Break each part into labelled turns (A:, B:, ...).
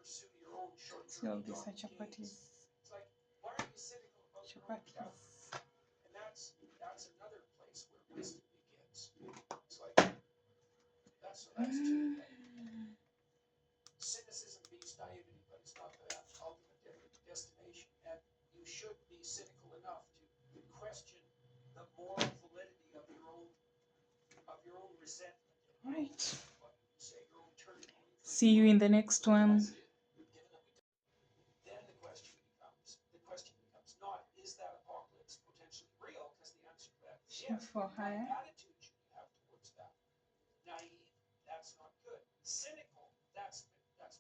A: So these are chapatis. Chapatis. Cynicism beats naivety, but it's not the ultimate destination. And you should be cynical enough to question the moral validity of your own resentment. Right. See you in the next one. Then the question becomes not, is that apocalypse potentially real? Because the answer to that is yes. For hire. Attitude you have towards that. Naive, that's not good. Cynical, that's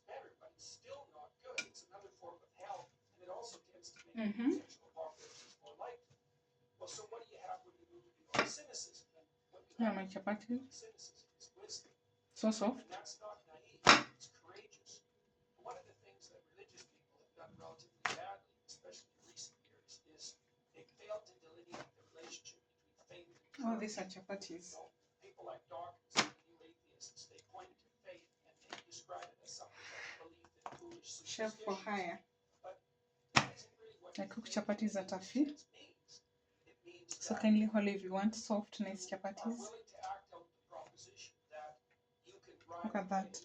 A: better, but it's still not good. It's another form of hell, and it also tends to make potential apocalypse more likely. Well, so what do you have when you move beyond cynicism? Yeah, my chapati. Cynicism is wisdom. So soft. And that's not naive. It's courageous. One of the things that religious people have done relatively badly, especially in recent years, is they failed to delineate the relationship between faith and courage. Oh, these are chapatis. So people like Dawkins and new atheists, they point to faith and they describe it as something like belief in foolish superstition. Chef for hire. But I cook chapatis at a fee. So kindly hold if you want soft, nice chapatis. Look at that.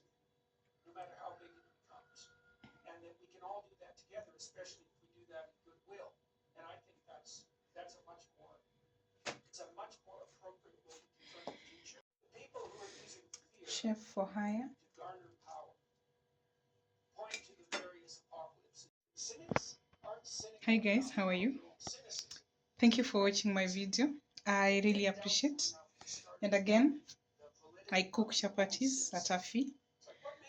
A: No matter how big it becomes. And that we can all do that together, especially if we do that in goodwill. And I think that's a much more appropriate way to confront the future. The people who are using fear Chef for hire to garner power point to the various apocalypses. Cynics aren't cynical. Hi guys, how are you? Thank you for watching my video. I really appreciate. And again, I cook chapatis at a fee.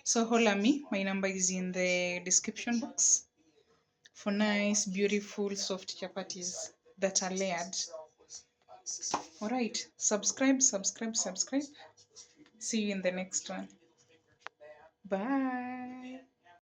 A: So holla me. My number is in the description box for nice, beautiful, soft chapatis that are layered. Alright, subscribe. See you in the next one. Bye.